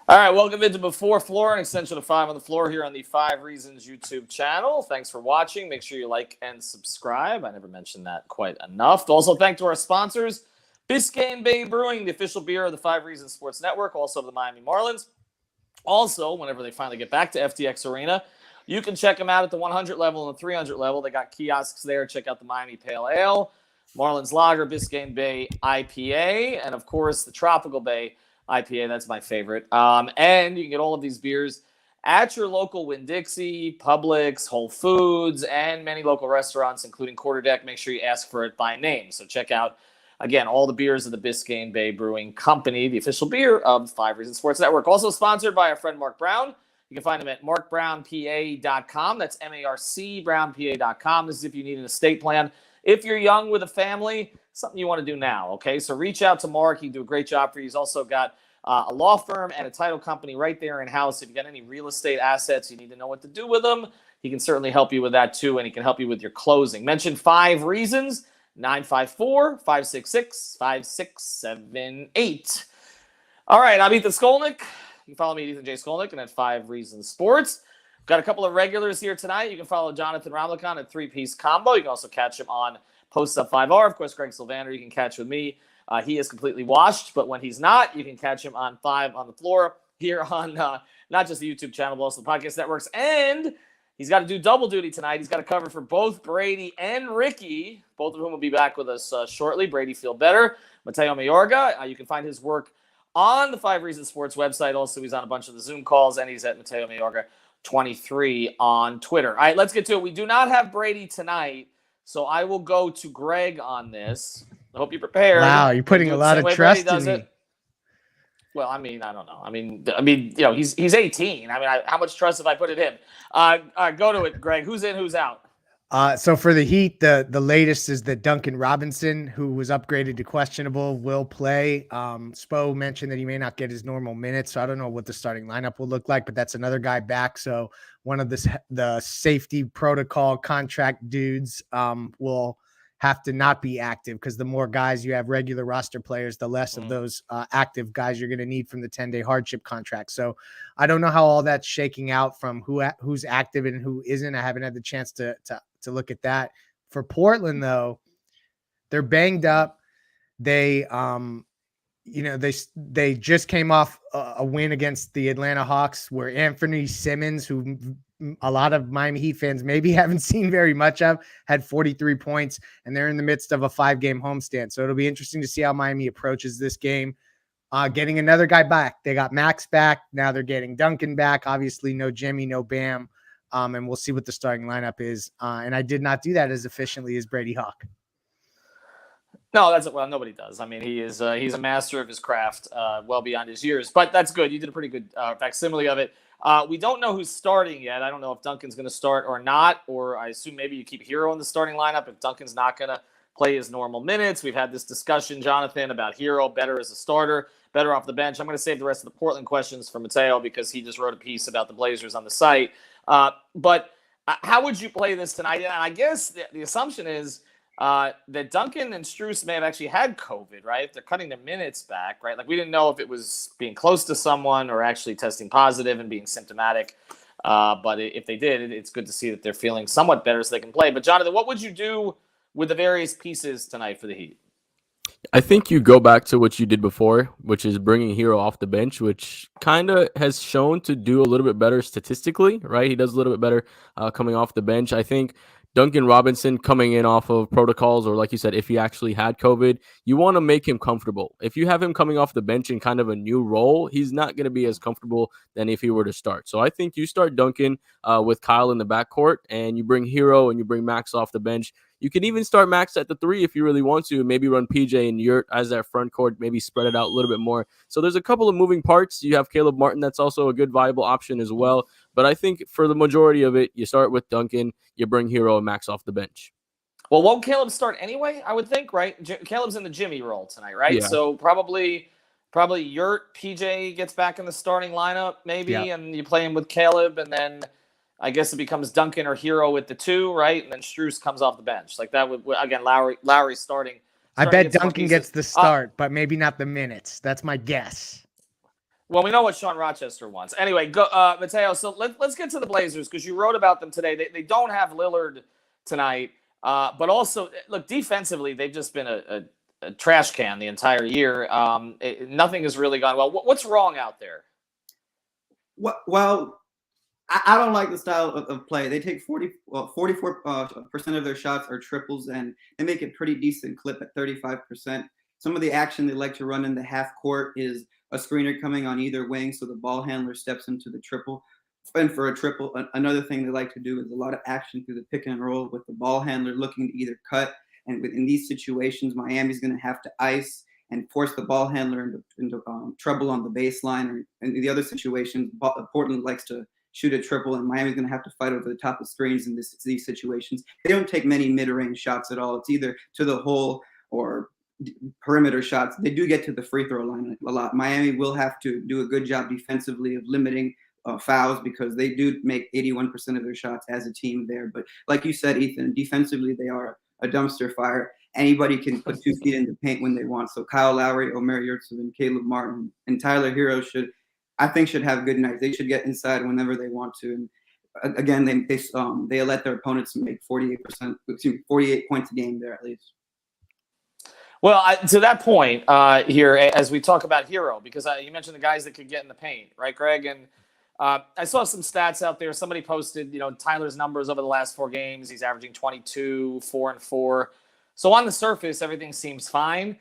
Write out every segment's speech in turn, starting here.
All right, welcome into Before Floor, an extension of 5 on the Floor here on the 5 Reasons YouTube channel. Thanks for watching. Make sure you like and subscribe. I never mentioned that quite enough. Also, thank to our sponsors, Biscayne Bay Brewing, the official beer of the 5 Reasons Sports Network, also of the Miami Marlins. Also, whenever they finally get back to FTX Arena, you can check them out at the 100 level and the 300 level. They got kiosks there. Check out the Miami Pale Ale, Marlins Lager, Biscayne Bay IPA, and, of course, the Tropical Bay IPA. That's my favorite. And you can get all of these beers at your local Winn-Dixie, Publix, Whole Foods, and many local restaurants, including Quarter Deck. Make sure you ask for it by name. So check out, again, all the beers of the Biscayne Bay Brewing Company, the official beer of 5 Reasons Sports Network. Also sponsored by our friend Mark Brown. You can find him at markbrownpa.com. That's M-A-R-C, brownpa.com. This is if you need an estate plan. If you're young with a family, something you want to do now, okay? So reach out to Mark. He'll do a great job for you. He's also got a law firm and a title company right there in-house. If you got any real estate assets, you need to know what to do with them, he can certainly help you with that too, and he can help you with your closing. Mention 5 Reasons, 954-566-5678. All right, I'm Ethan Skolnick. You can follow me at Ethan J. Skolnick and at 5 Reasons Sports. Got a couple of regulars here tonight. You can follow Jonathan Ramlicon at 3-Piece Combo. You can also catch him on Post Up 5R. Of course, Greg Sylvander, you can catch with me. He is completely washed, but when he's not, you can catch him on 5 on the Floor here on not just the YouTube channel, but also the podcast networks. And he's got to do double duty tonight. He's got to cover for both Brady and Ricky, both of whom will be back with us shortly. Brady, feel better. Mateo Mayorga, you can find his work on the 5 Reasons Sports website. Also, he's on a bunch of the Zoom calls, and he's at Mateo Mayorga 23 on Twitter. All right, let's get to it. We do not have Brady tonight, so I will go to Greg on this. I hope you're prepared. Wow, you're putting a lot of trust in me. Well, I mean, I don't know. I mean, you know, he's 18. I mean, how much trust have I put in him? Go to it, Greg. Who's in? Who's out? So for the Heat, the latest is that Duncan Robinson, who was upgraded to questionable, will play. Spo mentioned that he may not get his normal minutes, so I don't know what the starting lineup will look like, but that's another guy back. So one of the safety protocol contract dudes will have to not be active, because the more guys you have regular roster players, the less of those active guys you're going to need from the 10-day hardship contract. So I don't know how all that's shaking out from who's active and who isn't. I haven't had the chance to look at that. For Portland, though, they're banged up. They they just came off a win against the Atlanta Hawks, where Anthony Simmons, who a lot of Miami Heat fans maybe haven't seen very much of, had 43 points, and they're in the midst of a 5-game homestand. So it'll be interesting to see how Miami approaches this game. Getting another guy back. They got Max back. Now they're getting Duncan back. Obviously, no Jimmy, no Bam. And we'll see what the starting lineup is. And I did not do that as efficiently as Brady Hawk. No, nobody does. I mean, he's a master of his craft, well beyond his years. But that's good. You did a pretty good facsimile of it. We don't know who's starting yet. I don't know if Duncan's going to start or not, or I assume maybe you keep Herro in the starting lineup if Duncan's not going to play his normal minutes. We've had this discussion, Jonathan, about Herro better as a starter, better off the bench. I'm going to save the rest of the Portland questions for Mateo, because he just wrote a piece about the Blazers on the site. But how would you play this tonight? And I guess the assumption is that Duncan and Strus may have actually had COVID, right? If they're cutting their minutes back, right? Like, we didn't know if it was being close to someone or actually testing positive and being symptomatic. But if they did, it's good to see that they're feeling somewhat better so they can play. But Jonathan, what would you do with the various pieces tonight for the Heat? I think you go back to what you did before, which is bringing Herro off the bench, which kind of has shown to do a little bit better statistically, right? He does a little bit better coming off the bench. I think Duncan Robinson coming in off of protocols, or like you said, if he actually had COVID, you want to make him comfortable. If you have him coming off the bench in kind of a new role, he's not going to be as comfortable than if he were to start. So I think you start Duncan with Kyle in the backcourt, and you bring Herro and you bring Max off the bench. You can even start Max at the 3 if you really want to. Maybe run PJ and Yurt as that front court, maybe spread it out a little bit more. So there's a couple of moving parts. You have Caleb Martin. That's also a good viable option as well. But I think for the majority of it, you start with Duncan, you bring Herro and Max off the bench. Well, won't Caleb start anyway, I would think, right? Caleb's in the Jimmy role tonight, right? Yeah. So probably Yurt, PJ gets back in the starting lineup maybe, and you play him with Caleb, and then I guess it becomes Duncan or Herro at the 2, right? And then Strus comes off the bench. Like that would, again, Lowry starting. I bet Duncan gets the start, but maybe not the minutes. That's my guess. Well, we know what Sean Rochester wants. Anyway, go, Mateo. So let's get to the Blazers because you wrote about them today. They don't have Lillard tonight, but also look defensively. They've just been a trash can the entire year. Nothing has really gone well. What's wrong out there? Well, I don't like the style of play. They take 44% of their shots are triples, and they make a pretty decent clip at 35%. Some of the action they like to run in the half court is a screener coming on either wing, so the ball handler steps into the triple. And for a triple, another thing they like to do is a lot of action through the pick and roll with the ball handler looking to either cut. And in these situations, Miami's going to have to ice and force the ball handler into trouble on the baseline. Or in the other situations, Portland likes to shoot a triple, and Miami's going to have to fight over the top of screens in these situations. They don't take many mid-range shots at all. It's either to the hole or perimeter shots. They do get to the free throw line a lot. Miami will have to do a good job defensively of limiting fouls because they do make 81% of their shots as a team there. But like you said, Ethan, defensively they are a dumpster fire. Anybody can put 2 feet in the paint when they want. So Kyle Lowry, Omer Yurtseven, Caleb Martin, and Tyler Herro should have good nights. They should get inside whenever they want to. And again, they let their opponents make 48 points a game there at least. Well, to that point here, as we talk about Herro, because you mentioned the guys that could get in the paint, right, Greg? And I saw some stats out there. Somebody posted, Tyler's numbers over the last 4 games. He's averaging 22, 4 and 4. So on the surface, everything seems fine,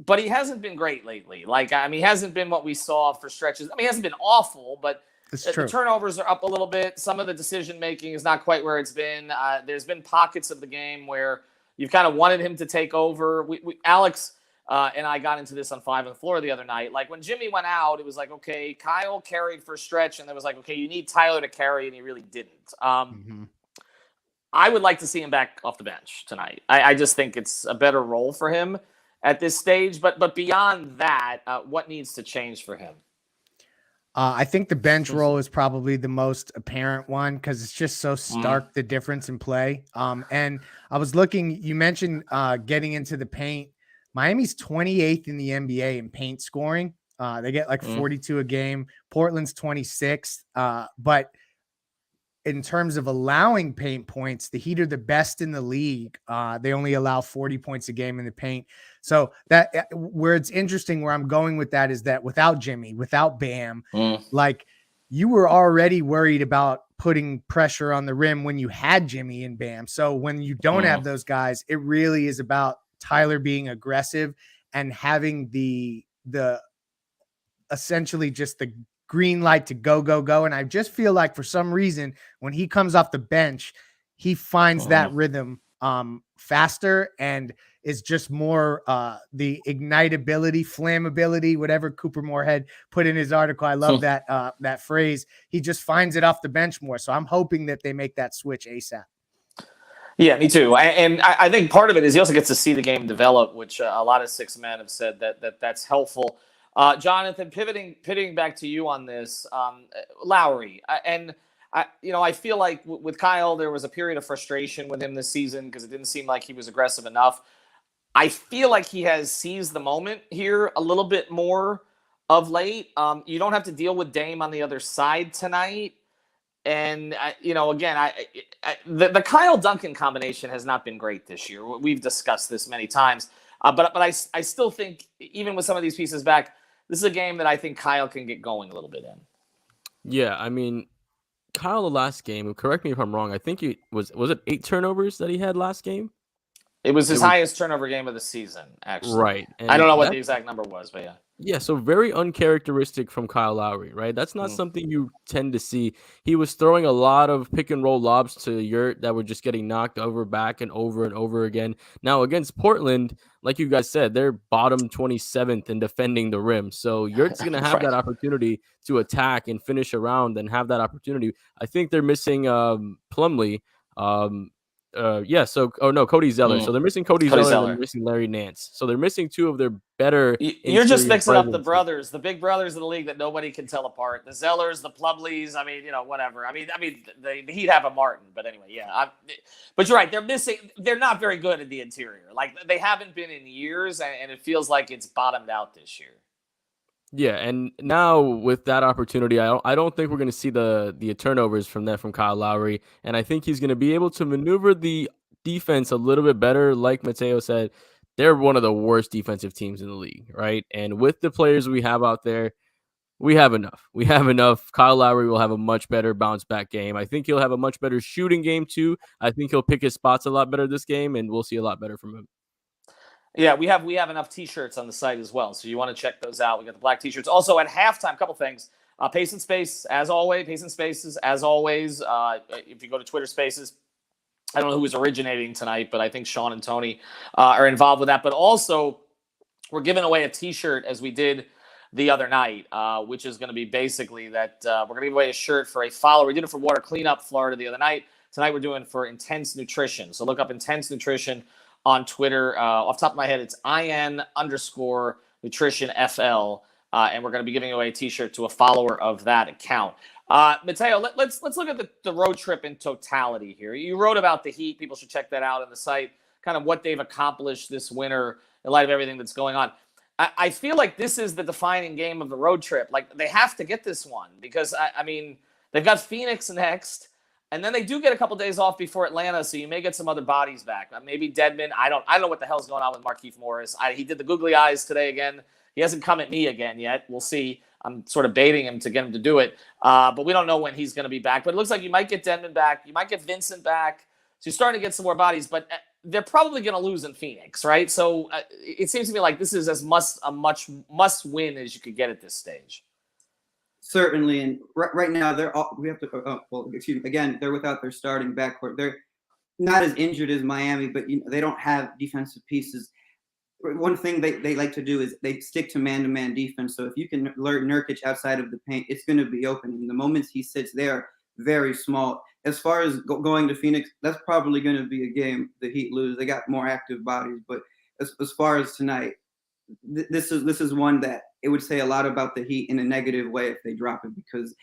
but he hasn't been great lately. He hasn't been what we saw for stretches. He hasn't been awful, but the turnovers are up a little bit. Some of the decision-making is not quite where it's been. There's been pockets of the game where you've kind of wanted him to take over. Alex and I got into this on 5 on the Floor the other night. Like when Jimmy went out, it was like, okay, Kyle carried for a stretch, and there was like, okay, you need Tyler to carry, and he really didn't. I would like to see him back off the bench tonight. I just think it's a better role for him at this stage. But beyond that, what needs to change for him? I think the bench role is probably the most apparent one because it's just so stark, the difference in play. And I was looking, you mentioned getting into the paint. Miami's 28th in the NBA in paint scoring. They get like 42 a game. Portland's 26th. But in terms of allowing paint points, the Heat are the best in the league. They only allow 40 points a game in the paint. So that where it's interesting, where I'm going with that is that without Jimmy, without Bam, like you were already worried about putting pressure on the rim when you had Jimmy and Bam. So when you don't have those guys, it really is about Tyler being aggressive and having the essentially just the green light to go. And I just feel like for some reason, when he comes off the bench, he finds that rhythm faster and is just more the ignitability, flammability, whatever Cooper Moorhead put in his article. I love that phrase. He just finds it off the bench more. So I'm hoping that they make that switch ASAP. Yeah, me too. And I think part of it is he also gets to see the game develop, which a lot of six men have said that's helpful. Jonathan, pivoting back to you on this, Lowry, and I feel like with Kyle, there was a period of frustration with him this season because it didn't seem like he was aggressive enough. I feel like he has seized the moment here a little bit more of late. You don't have to deal with Dame on the other side tonight. And, again, the Kyle Duncan combination has not been great this year. We've discussed this many times. But I still think, even with some of these pieces back, this is a game that I think Kyle can get going a little bit in. Yeah, Kyle, the last game, correct me if I'm wrong, I think was it 8 turnovers that he had last game? It was his highest turnover game of the season, actually. Right. And I don't know what the exact number was, but yeah. Yeah, so very uncharacteristic from Kyle Lowry, right? That's not something you tend to see. He was throwing a lot of pick and roll lobs to Yurt that were just getting knocked over back and over again. Now, against Portland, like you guys said, they're bottom 27th in defending the rim. So Yurt's going to have that opportunity to attack and finish around and have that opportunity. I think they're missing Plumlee. Cody Zeller. So they're missing Cody Zeller and they're missing Larry Nance. So they're missing 2 of their better. You're just mixing up the brothers, the big brothers of the league that nobody can tell apart. The Zellers, the Plumlees. Whatever. The Heat have a Martin, but anyway, yeah. But you're right. They're not very good in the interior. Like they haven't been in years, and it feels like it's bottomed out this year. Yeah, and now with that opportunity, I don't think we're going to see the turnovers from Kyle Lowry, and I think he's going to be able to maneuver the defense a little bit better. Like Mateo said, they're one of the worst defensive teams in the league, right? And with the players we have out there, we have enough. We have enough. Kyle Lowry will have a much better bounce back game. I think he'll have a much better shooting game too. I think he'll pick his spots a lot better this game, and we'll see a lot better from him. Yeah, we have enough T-shirts on the site as well, so you want to check those out. We got the black T-shirts. Also at halftime, couple things. Pace and Space as always. Pace and Spaces as always. If you go to Twitter Spaces, I don't know who was originating tonight, but I think Sean and Tony are involved with that. But also, we're giving away a T-shirt as we did the other night, which is going to be basically that we're going to give away a shirt for a follower. We did it for Water Cleanup Florida the other night. Tonight we're doing for Intense Nutrition. So look up Intense Nutrition on Twitter. Off the top of my head, it's IN_nutritionFL. And we're going to be giving away a T-shirt to a follower of that account. Mateo, let's look at the road trip in totality here. You wrote about the Heat. People should check that out on the site, kind of what they've accomplished this winter in light of everything that's going on. I feel like this is the defining game of the road trip. Like, they have to get this one because, I mean, they've got Phoenix next, and then they do get a couple days off before Atlanta, so you may get some other bodies back. Maybe Dedmon. I don't know what the hell's going on with Markieff Morris. He did the googly eyes today again. He hasn't come at me again yet. We'll see. I'm sort of baiting him to get him to do it. But we don't know when he's going to be back. But it looks like you might get Dedmon back. You might get Vincent back. So you're starting to get some more bodies. But they're probably going to lose in Phoenix, right? So it seems to me like this is as much must win as you could get at this stage. Certainly, and right now they're all, we have to. Again, they're without their starting backcourt. They're not as injured as Miami, but they don't have defensive pieces. One thing they like to do is they stick to man-to-man defense. So if you can alert Nurkic outside of the paint, it's going to be open. And the moments he sits there, very small. As far as going to Phoenix, that's probably going to be a game the Heat lose. They got more active bodies. But as far as tonight, this is one that it would say a lot about the Heat in a negative way if they drop it, because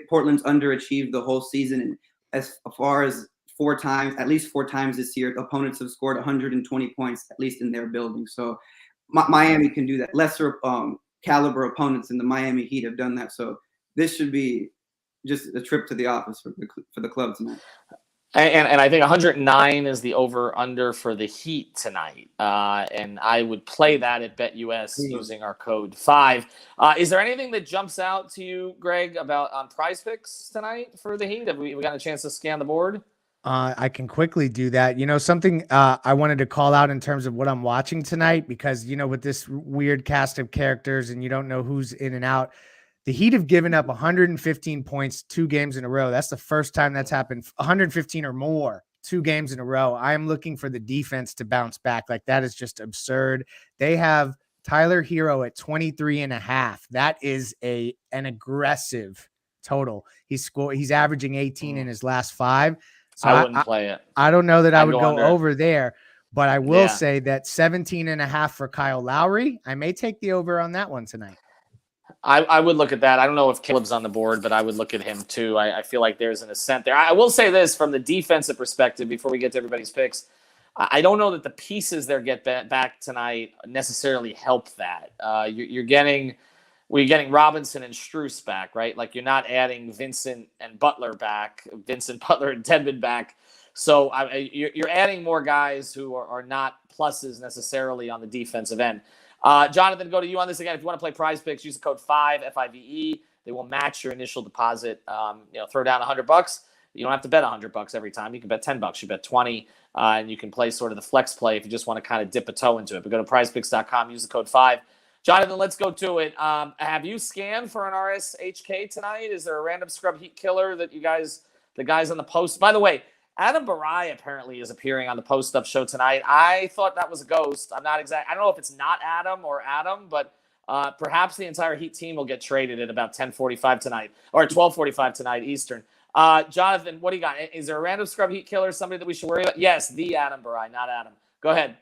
Portland's underachieved the whole season. And as far as at least four times this year, opponents have scored 120 points, at least in their building. So Miami can do that. Lesser caliber opponents in the Miami Heat have done that. So this should be just a trip to the office for the club tonight. And I think 109 is the over-under for the Heat tonight. And I would play that at BetUS using our code 5. Is there anything that jumps out to you, Greg, about on Prize Picks tonight for the Heat? Have we got a chance to scan the board? I can quickly do that. Something I wanted to call out in terms of what I'm watching tonight, because, with this weird cast of characters and you don't know who's in and out, the Heat have given up 115 points 2 games in a row. That's the first time that's happened. 115 or more 2 games in a row. I am looking for the defense to bounce back. Like, that is just absurd. They have Tyler Herro at 23.5. That is an aggressive total. He's averaging 18 in his last 5. So I wouldn't play it. I don't know that I would go under. over there, but I will say that 17.5 for Kyle Lowry. I may take the over on that one tonight. I would look at that. I don't know if Caleb's on the board, but I would look at him too. I feel like there's an ascent there. I will say this from the defensive perspective before we get to everybody's picks. I don't know that the pieces they get back tonight necessarily help that. You're getting Robinson and Strus back, right? Like, you're not adding Vincent Butler and Dedmon back. So you're adding more guys who are not pluses necessarily on the defensive end. Jonathan, go to you on this again. If you want to play Prize Picks, use the code 5 FIVE. They will match your initial deposit. Throw down $100. You don't have to bet $100 every time. You can bet $10. You bet 20, and you can play sort of the flex play if you just want to kind of dip a toe into it. But go to PrizePicks.com. Use the code 5. Jonathan, let's go to it. Have you scanned for an RSHK tonight? Is there a random scrub Heat killer that the guys on the post? By the way, Adam Barai apparently is appearing on the Post Up show tonight. I thought that was a ghost. I don't know if it's not Adam or Adam, but perhaps the entire Heat team will get traded at about 10:45 tonight or 12:45 tonight Eastern. Jonathan, what do you got? Is there a random scrub Heat killer, somebody that we should worry about? Yes, the Adam Barai, not Adam. Go ahead.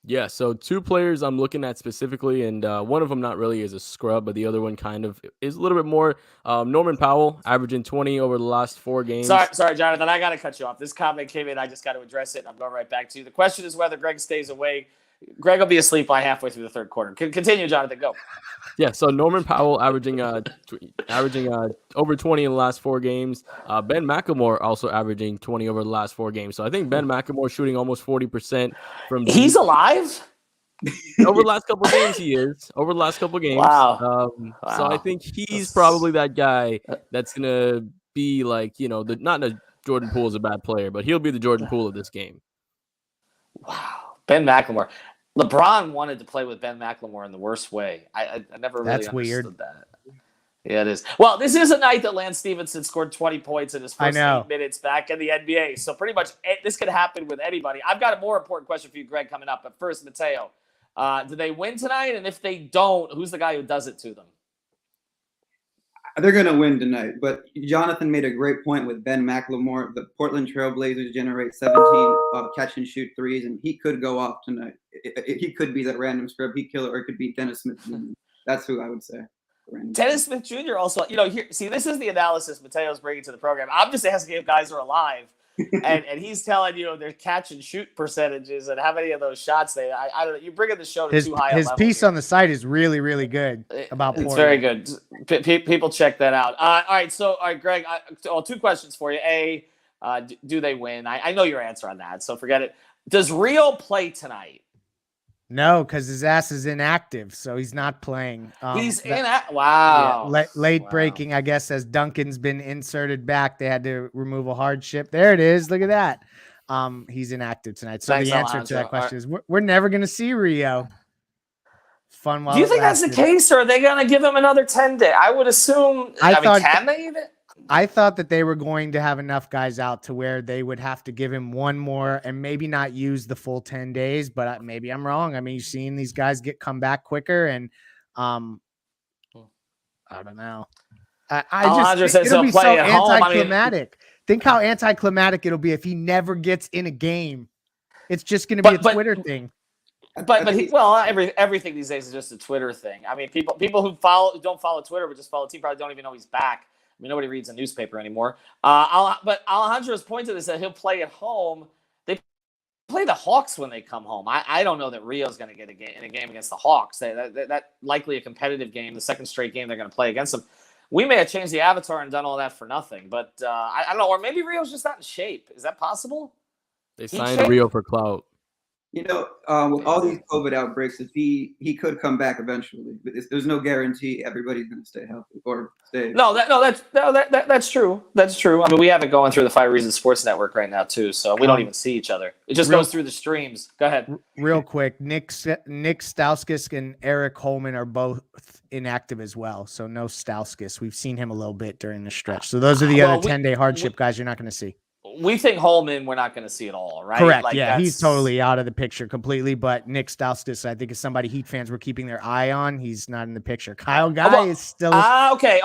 Yeah, so 2 players I'm looking at specifically, and one of them not really is a scrub, but the other one kind of is a little bit more. Norman Powell, averaging 20 over the last 4 games. Sorry, Jonathan, I got to cut you off. This comment came in. I just got to address it. I'm going right back to you. The question is whether Greg stays away. Greg will be asleep by halfway through the third quarter. Continue, Jonathan. Go. Yeah, so Norman Powell averaging over 20 in the last 4 games. Ben McLemore also averaging 20 over the last 4 games. So I think Ben McLemore shooting almost 40% from deep. He's alive? Over the last couple of games, he is. Over the last couple of games. Wow. So I think he's probably that guy that's going to be like, not that Jordan Poole is a bad player, but he'll be the Jordan Poole of this game. Wow. Ben McLemore. LeBron wanted to play with Ben McLemore in the worst way. I never really That's understood weird. that. Yeah, it is. Well, this is a night that Lance Stevenson scored 20 points in his first 8 minutes back in the NBA. So pretty much this could happen with anybody. I've got a more important question for you, Greg, coming up. But first, Mateo, do they win tonight? And if they don't, who's the guy who does it to them? They're going to win tonight. But Jonathan made a great point with Ben McLemore. The Portland Trailblazers generate 17 catch-and-shoot threes, and he could go off tonight. He could be that random scrub heat killer, or it could be Dennis Smith Jr. That's who I would say. Dennis Smith Jr. also, here. See, this is the analysis Mateo's bringing to the program. I'm just asking if guys are alive, and he's telling you their catch and shoot percentages and how many of those shots they. I don't know. You're bringing the show to too high. His piece on the site is really, really good about Portland. It's very good. People check that out. All right, Greg. 2 questions for you. A, do they win? I know your answer on that, so forget it. Does Rio play tonight? No, because his ass is inactive, so he's not playing. He's inactive. Wow. Yeah, late breaking, I guess, as Duncan's been inserted back. They had to remove a hardship. There it is. Look at that. He's inactive tonight. So the answer to that question is we're never going to see Rio. Fun. Do you think that's the case, or are they going to give him another 10 days? I would assume. Can they even? I thought that they were going to have enough guys out to where they would have to give him one more and maybe not use the full 10 days, but maybe I'm wrong. I mean, you've seen these guys come back quicker, and I don't know. I just think it'll be so anticlimactic. Think how anticlimactic it'll be if he never gets in a game. It's just going to be a Twitter thing. But everything these days is just a Twitter thing. I mean, people who don't follow Twitter but just follow the team probably don't even know he's back. I mean, nobody reads a newspaper anymore. But Alejandro's point to this that he'll play at home. They play the Hawks when they come home. I don't know that Rio's going to get in a game against the Hawks. That likely a competitive game, the second straight game they're going to play against them. We may have changed the avatar and done all that for nothing. But I don't know. Or maybe Rio's just not in shape. Is that possible? They signed Rio for clout. With all these COVID outbreaks, if he could come back eventually, but there's no guarantee everybody's going to stay healthy or stay. That's true. That's true. I mean, we have it going through the 5 Reasons Sports Network right now too, so we don't even see each other. It just goes through the streams. Go ahead. Real quick, Nick Stauskas and Eric Holman are both inactive as well, so no Stauskas. We've seen him a little bit during the stretch. So those are the other 10-day hardship guys you're not going to see. We think Holman we're not going to see at all, right? Correct. He's totally out of the picture completely. But Nick Stauskas, I think, is somebody Heat fans were keeping their eye on. He's not in the picture. Kyle Guy is still. Okay.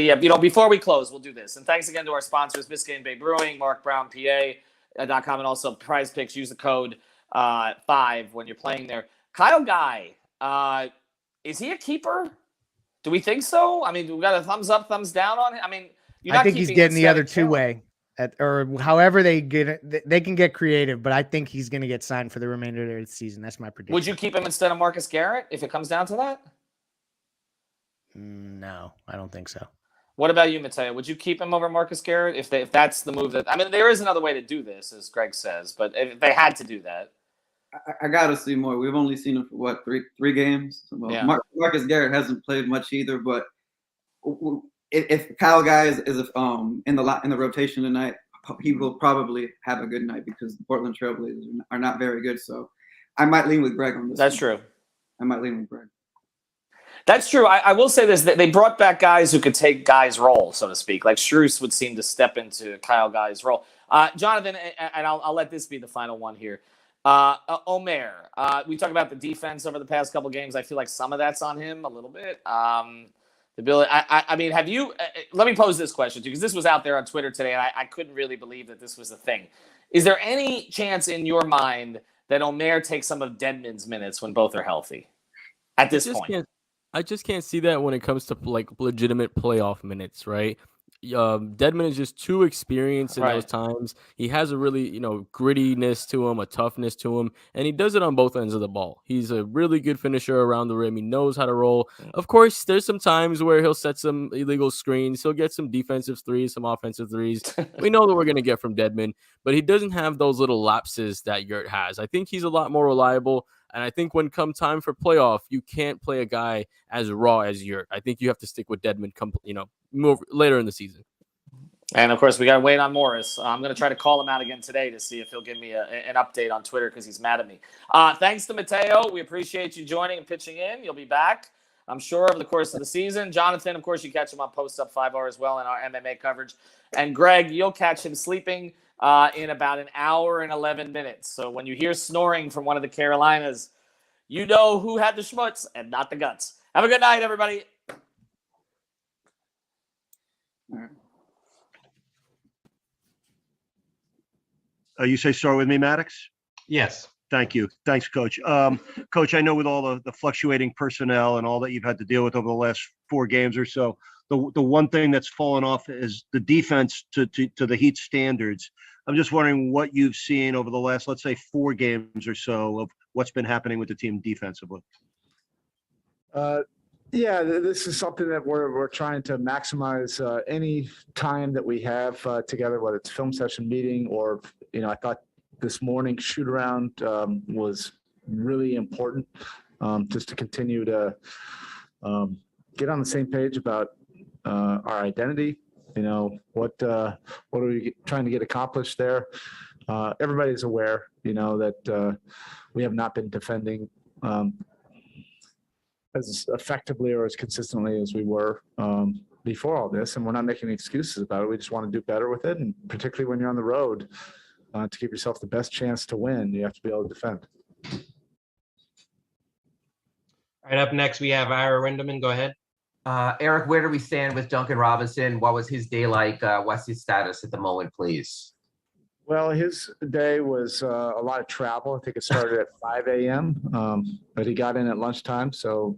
Yeah. Before we close, we'll do this. And thanks again to our sponsors, Biscayne Bay Brewing, Mark Brown PA.com, and also Prize Picks. Use the code 5 when you're playing there. Kyle Guy, is he a keeper? Do we think so? I mean, we got a thumbs up, thumbs down on it. I mean, I think he's getting the other 2-way. Or however they get it, they can get creative, but I think he's going to get signed for the remainder of the season. That's my prediction. Would you keep him instead of Marcus Garrett if it comes down to that? No, I don't think so. What about you, Mateo? Would you keep him over Marcus Garrett if that's the move that? I mean, there is another way to do this, as Greg says, but if they had to do that, I got to see more. We've only seen him for what, three games. Well, yeah. Marcus Garrett hasn't played much either, but. If Kyle Guy is in the rotation tonight, he will probably have a good night because the Portland Trailblazers are not very good. So I might lean with Greg on this. That's true. I might lean with Greg. That's true. I will say this: they brought back guys who could take Guy's role, so to speak. Like Strus would seem to step into Kyle Guy's role. Jonathan, and I'll let this be the final one here. Omer, we talked about the defense over the past couple games. I feel like some of that's on him a little bit. I mean, have you? Let me pose this question to you because this was out there on Twitter today, and I couldn't really believe that this was a thing. Is there any chance in your mind that Omer takes some of Dedmon's minutes when both are healthy at this point? I just can't see that when it comes to like legitimate playoff minutes, right? Dedmon is just too experienced in those times. He has a really, grittiness to him, a toughness to him, and he does it on both ends of the ball. He's a really good finisher around the rim. He knows how to roll. Of course, there's some times where he'll set some illegal screens. He'll get some defensive threes, some offensive threes. We know that we're going to get from Dedmon, but he doesn't have those little lapses that Yurt has. I think he's a lot more reliable. And I think when come time for playoff, you can't play a guy as raw as Yurt. I think you have to stick with Dedmon, move later in the season. And, of course, we got to wait on Morris. I'm going to try to call him out again today to see if he'll give me an update on Twitter because he's mad at me. Thanks to Mateo. We appreciate you joining and pitching in. You'll be back, I'm sure, over the course of the season. Jonathan, of course, you catch him on Post Up 5R as well in our MMA coverage. And, Greg, you'll catch him sleeping in about an hour and 11 minutes. So when you hear snoring from one of the Carolinas, you know who had the schmutz and not the guts. Have a good night, everybody. You say start with me, Maddox? Yes. Thank you. Thanks, Coach. Coach, I know with all the fluctuating personnel and all that you've had to deal with over the last 4 games or so, the one thing that's fallen off is the defense to the Heat standards. I'm just wondering what you've seen over the last, let's say, 4 games or so of what's been happening with the team defensively. Yeah, this is something that we're trying to maximize any time that we have together, whether it's film session, meeting, or, I thought this morning shoot around was really important just to continue to get on the same page about our identity. What are we trying to get accomplished there? Everybody's aware, that we have not been defending as effectively or as consistently as we were before all this, and we're not making excuses about it. We just want to do better with it, and particularly when you're on the road, to give yourself the best chance to win, you have to be able to defend. All right, up next we have Ira Winderman. Go ahead. Eric, where do we stand with Duncan Robinson? What was his day like? What's his status at the moment, please? Well, his day was a lot of travel. I think it started at 5 a.m., but he got in at lunchtime. So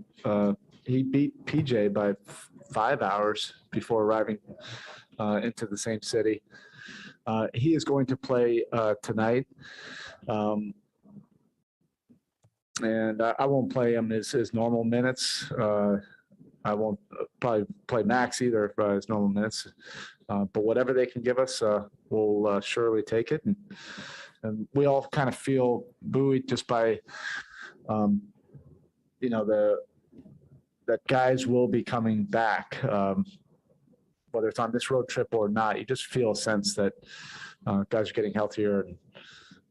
he beat PJ by 5 hours before arriving into the same city. He is going to play tonight. And I won't play him his normal minutes. I won't probably play Max either for his normal minutes. But whatever they can give us, we'll surely take it. And we all kind of feel buoyed just by, that guys will be coming back, whether it's on this road trip or not. You just feel a sense that guys are getting healthier and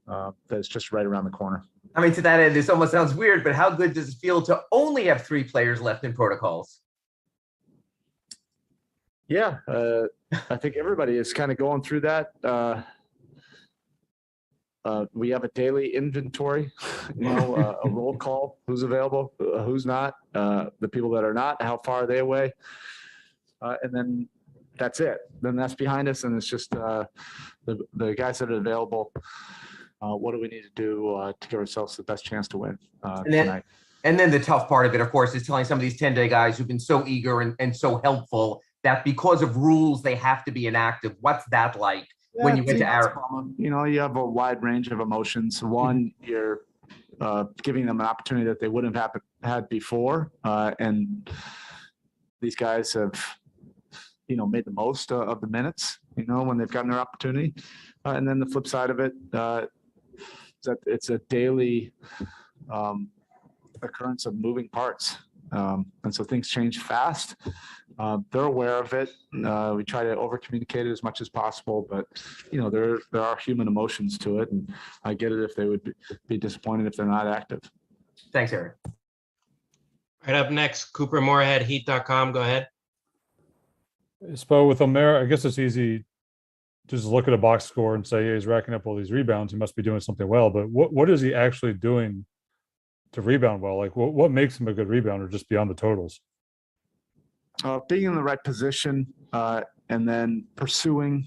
that it's just right around the corner. I mean, to that end, this almost sounds weird, but how good does it feel to only have 3 players left in protocols? Yeah, I think everybody is kind of going through that. We have a daily inventory, a roll call, who's available, who's not, the people that are not, how far are they away? And then that's it. Then that's behind us, and it's just the guys that are available. What do we need to do to give ourselves the best chance to win tonight? And then the tough part of it, of course, is telling some of these 10-day guys who've been so eager and so helpful that because of rules, they have to be inactive. What's that like when you get to Aaron? You have a wide range of emotions. One, you're giving them an opportunity that they wouldn't have had before. And these guys have, made the most of the minutes, when they've gotten their opportunity. And then the flip side of it, is that it's a daily occurrence of moving parts. And so things change fast. They're aware of it. We try to over communicate it as much as possible, but there are human emotions to it, and I get it if they would be disappointed if they're not active. Thanks, Eric. Right, up next, Cooper Moorhead, Heat.com. Go ahead. Spo, with Omer, I guess it's easy to just look at a box score and say, hey, he's racking up all these rebounds. He must be doing something well. But what is he actually doing to rebound well? Like, what makes him a good rebounder just beyond the totals? Being in the right position and then pursuing,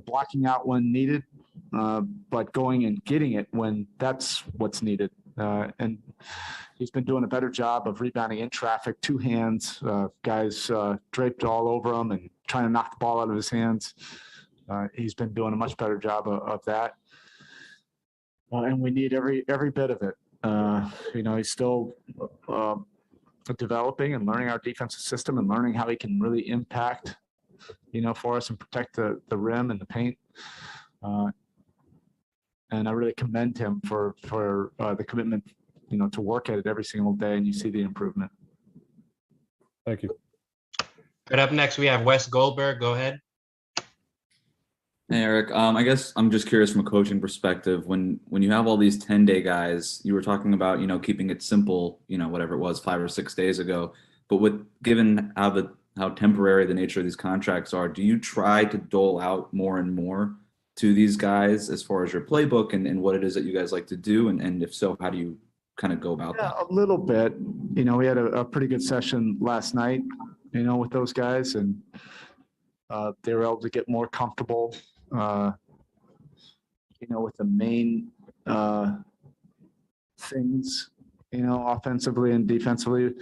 blocking out when needed, but going and getting it when that's what's needed. And he's been doing a better job of rebounding in traffic, two hands, guys draped all over him and trying to knock the ball out of his hands. He's been doing a much better job of that. And we need every bit of it. He's still developing and learning our defensive system and learning how he can really impact, for us and protect the rim and the paint. And I really commend him for the commitment, to work at it every single day, and you see the improvement. Thank you. Right up next, we have Wes Goldberg. Go ahead. Hey, Eric. I guess I'm just curious from a coaching perspective, when you have all these 10-day guys, you were talking about, keeping it simple, whatever it was 5 or 6 days ago, but given how temporary the nature of these contracts are, do you try to dole out more and more to these guys as far as your playbook and what it is that you guys like to do? And if so, how do you kind of go about that? A little bit. We had a pretty good session last night, with those guys, and they were able to get more comfortable, with the main things, offensively and defensively.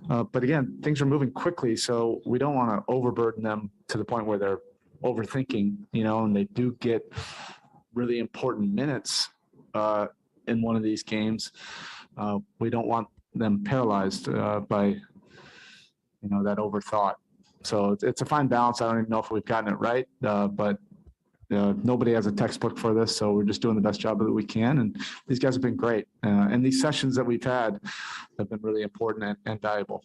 But again, things are moving quickly, so we don't want to overburden them to the point where they're overthinking, and they do get really important minutes in one of these games. We don't want them paralyzed by, that overthought. So it's a fine balance. I don't even know if we've gotten it right, but nobody has a textbook for this, so we're just doing the best job that we can. And these guys have been great. And these sessions that we've had have been really important and valuable.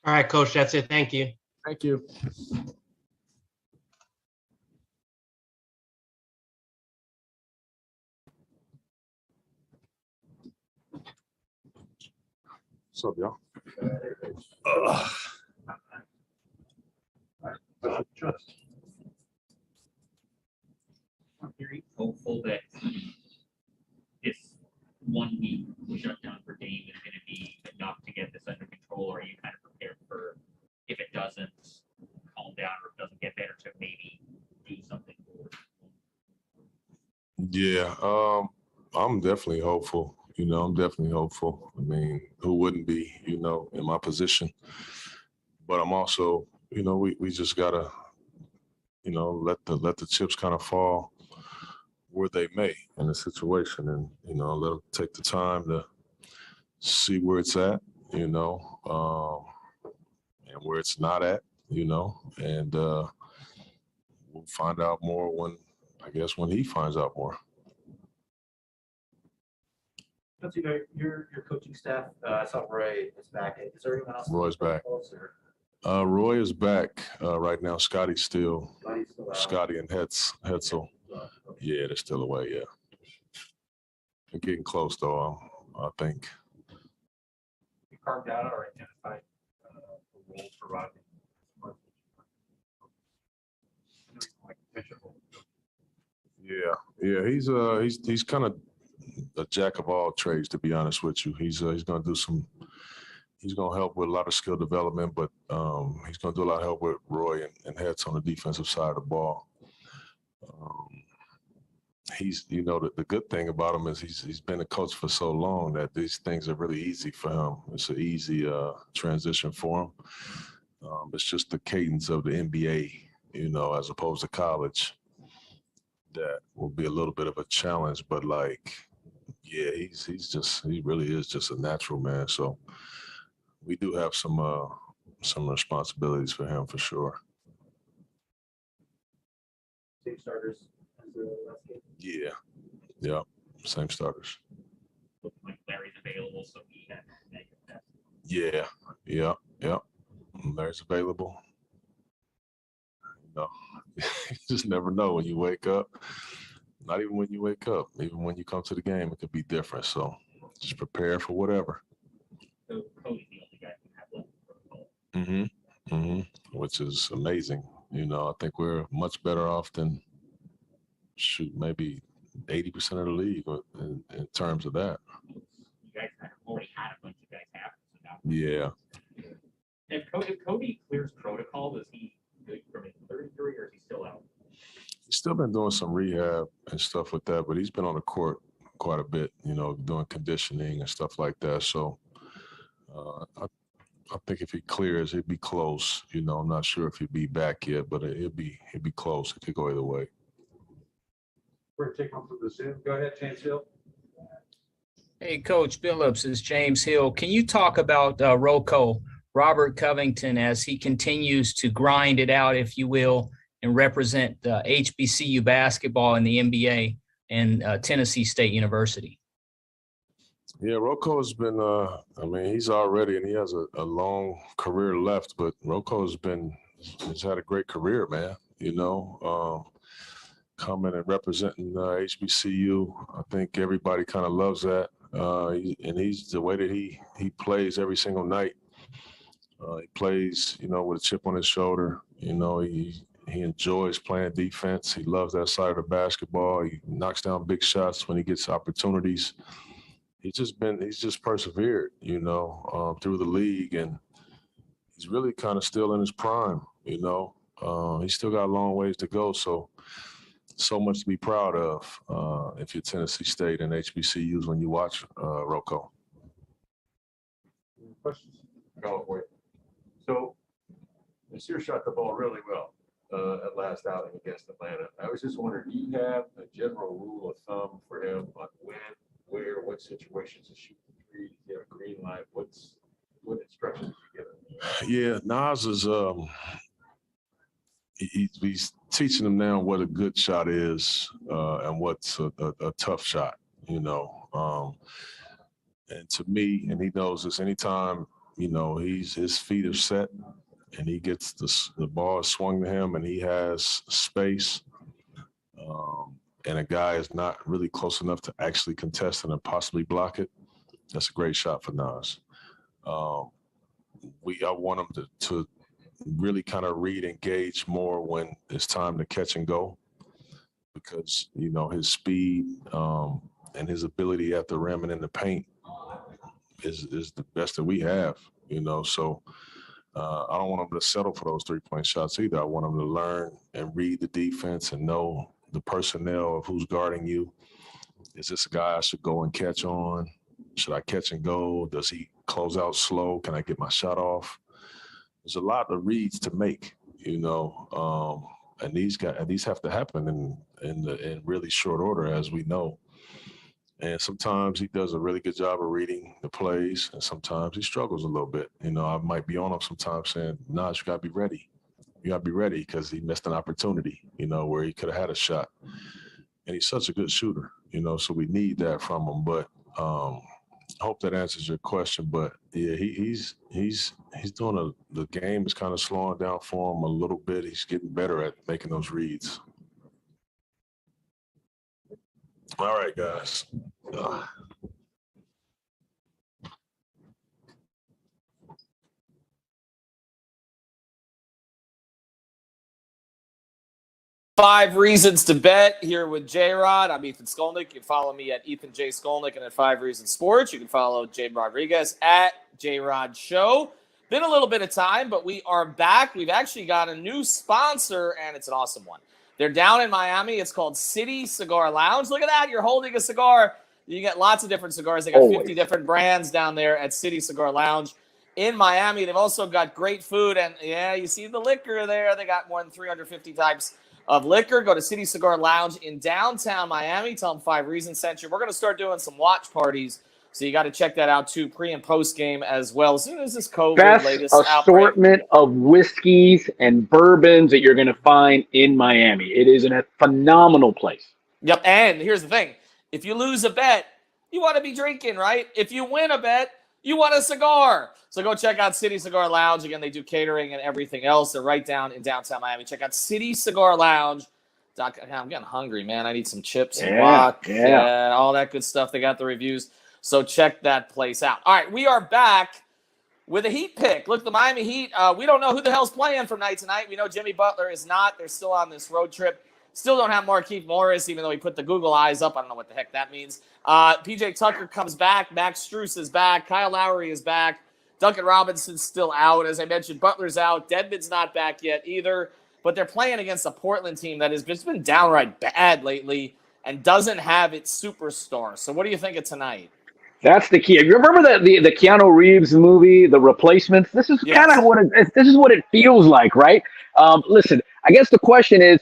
All right, Coach, that's it. Thank you. Thank you. What's up, y'all? I'm very hopeful that this 1 week shutdown for Dame is going to be enough to get this under control, or are you kind of prepared for if it doesn't calm down or if it doesn't get better to maybe do something more? Yeah, I'm definitely hopeful. I'm definitely hopeful. I mean, who wouldn't be, in my position? But I'm also, we just gotta, let the chips kind of fall where they may in the situation, and let them take the time to see where it's at, and where it's not at, and we'll find out more when he finds out more. Your coaching staff, I saw Roy is back. Is there anyone else? Roy's back. Roy is back right now. Scotty and Hetzel. Yeah, they're still away. Yeah, they're getting close though. I think. You carved out or identified a role for Rodney. Yeah. He's kind of a jack of all trades, to be honest with you. He's going to do some. He's going to help with a lot of skill development, but he's going to do a lot of help with Roy and Hetz on the defensive side of the ball. He's, the good thing about him is he's been a coach for so long that these things are really easy for him. It's an easy transition for him. It's just the cadence of the NBA, as opposed to college, that will be a little bit of a challenge. But yeah, he really is just a natural, man. So we do have some responsibilities for him for sure. Same starters as the last game? Yeah, same starters. Looking like Larry's available, so he had negative test. Yeah. Larry's available. You just never know when you wake up. Not even when you wake up, even when you come to the game, it could be different. So just prepare for whatever. So Cody's the only guy who have left protocol. Which is amazing. I think we're much better off than maybe 80% of the league in terms of that. You guys have already had a bunch of guys happen. So now Yeah. If Cody clears protocol, is he good from his third injury or is he still out? He's still been doing some rehab and stuff with that, but he's been on the court quite a bit, doing conditioning and stuff like that. So I think if he clears, he'd be close. I'm not sure if he'd be back yet, but he'd be close. It could go either way. We're taking on from the Zoom. Go ahead, James Hill. Hey, Coach Billups, is James Hill. Can you talk about Rocco, Robert Covington, as he continues to grind it out, if you will, and represent HBCU basketball in the NBA and Tennessee State University? Yeah, Rocco's been, he's already, and he has a long career left, but Rocco's he's had a great career, man, coming and representing HBCU. I think everybody kind of loves that. And he's the way that he plays every single night. He plays, with a chip on his shoulder. He enjoys playing defense. He loves that side of the basketball. He knocks down big shots when he gets opportunities. He's just persevered, through the league, and he's really kind of still in his prime. He's still got a long ways to go. So much to be proud of if you're Tennessee State and HBCUs when you watch Rocco. Questions? Go for it. So, Nassir shot the ball really well at last outing against Atlanta. I was just wondering, do you have a general rule of thumb for him on when, where, what situations to shoot the three? Do you have a green light? What instructions do you give him? Yeah, Nas is he's teaching them now what a good shot is and what's a tough shot, And to me, and he knows this, anytime, his feet are set and he gets the ball swung to him and he has space and a guy is not really close enough to actually contest it and possibly block it, that's a great shot for Nas. I want him to really kind of read and gauge more when it's time to catch and go, because his speed and his ability at the rim and in the paint is the best that we have. So I don't want him to settle for those 3-point shots either. I want him to learn and read the defense and know the personnel of who's guarding you. Is this a guy I should go and catch on? Should I catch and go? Does he close out slow? Can I get my shot off? There's a lot of reads to make, and these have to happen in really short order, as we know. And sometimes he does a really good job of reading the plays, and sometimes he struggles a little bit. I might be on him sometimes saying, "Nah, you got to be ready. You got to be ready," because he missed an opportunity, where he could have had a shot. And he's such a good shooter, so we need that from him. But I hope that answers your question. But yeah, he's doing the game is kind of slowing down for him a little bit. He's getting better at making those reads. All right, guys. Five Reasons to Bet here with J-Rod. I'm Ethan Skolnick. You can follow me at Ethan J. Skolnick and at 5 Reasons Sports. You can follow Jade Rodriguez at J-Rod Show. Been a little bit of time, but we are back. We've actually got a new sponsor, and it's an awesome one. They're down in Miami. It's called City Cigar Lounge. Look at that. You're holding a cigar. You get lots of different cigars. They got 50 different brands down there at City Cigar Lounge in Miami. They've also got great food. And, yeah, you see the liquor there. They got more than 350 types of liquor. Go to City Cigar Lounge in downtown Miami. Tell them 5 Reasons sent you. We're going to start doing some watch parties. So you got to check that out, too, pre- and post-game as well. As soon as this COVID latest assortment of whiskeys and bourbons that you're going to find in Miami. It is a phenomenal place. Yep, and here's the thing. If you lose a bet, you want to be drinking, right? If you win a bet, you want a cigar. So go check out City Cigar Lounge. Again, they do catering and everything else. They're right down in downtown Miami. Check out City Cigar Lounge. I'm getting hungry, man. I need some chips and guac. Yeah, all that good stuff. They got the reviews. So check that place out. All right, we are back with a Heat pick. Look, the Miami Heat, we don't know who the hell's playing from night to night. We know Jimmy Butler is not. They're still on this road trip. Still don't have Markieff Morris, even though he put the Google eyes up. I don't know what the heck that means. PJ Tucker comes back. Max Strus is back. Kyle Lowry is back. Duncan Robinson's still out. As I mentioned, Butler's out. Dedmon's not back yet either. But they're playing against a Portland team that has just been downright bad lately. and doesn't have its superstar. So what do you think of tonight? That's the key. You remember the Keanu Reeves movie, The Replacements? This is kind of what it feels like, right? Listen, I guess the question is,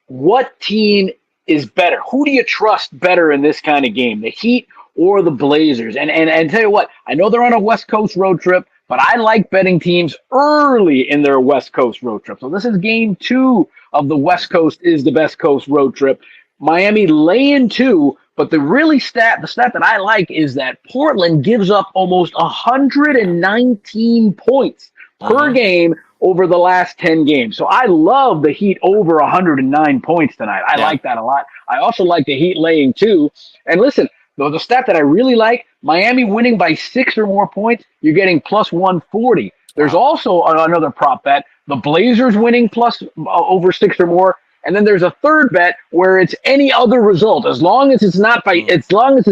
what team is better? Who do you trust better in this kind of game, the Heat or the Blazers? And tell you what, I know they're on a West Coast road trip, but I like betting teams early in their West Coast road trip. So this is game 2 of the West Coast is the best coast road trip. Miami laying 2, but the stat that I like is that Portland gives up almost 119 points per game over the last 10 games. So I love the Heat over 109 points tonight. I like that a lot. I also like the Heat laying 2. And listen, the stat that I really like, Miami winning by 6 or more points, you're getting plus 140. There's also another prop bet, the Blazers winning plus over 6 or more. And then there's a third bet where it's any other result. As long as it's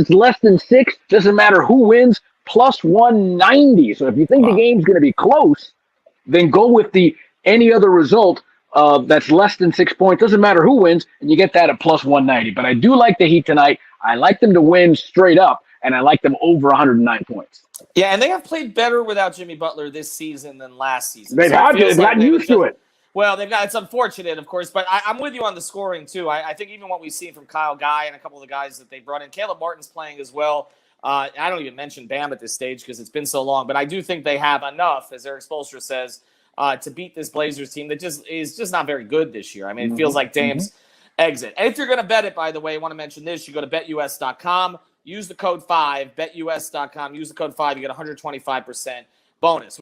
less than 6, doesn't matter who wins, plus 190. So if you think the game's going to be close, then go with the any other result that's less than 6 points. Doesn't matter who wins, and you get that at plus 190. But I do like the Heat tonight. I like them to win straight up, and I like them over 109 points. Yeah, and they have played better without Jimmy Butler this season than last season. They've gotten used to it. Well, it's unfortunate, of course, but I'm with you on the scoring, too. I think even what we've seen from Kyle Guy and a couple of the guys that they brought in, Caleb Martin's playing as well. I don't even mention Bam at this stage because it's been so long, but I do think they have enough, as Eric Spoelstra says, to beat this Blazers team that is just not very good this year. I mean, it feels like Dame's exit. And if you're going to bet it, by the way, I want to mention this. You go to betus.com, use the code 5, betus.com, use the code 5, you get 125% bonus.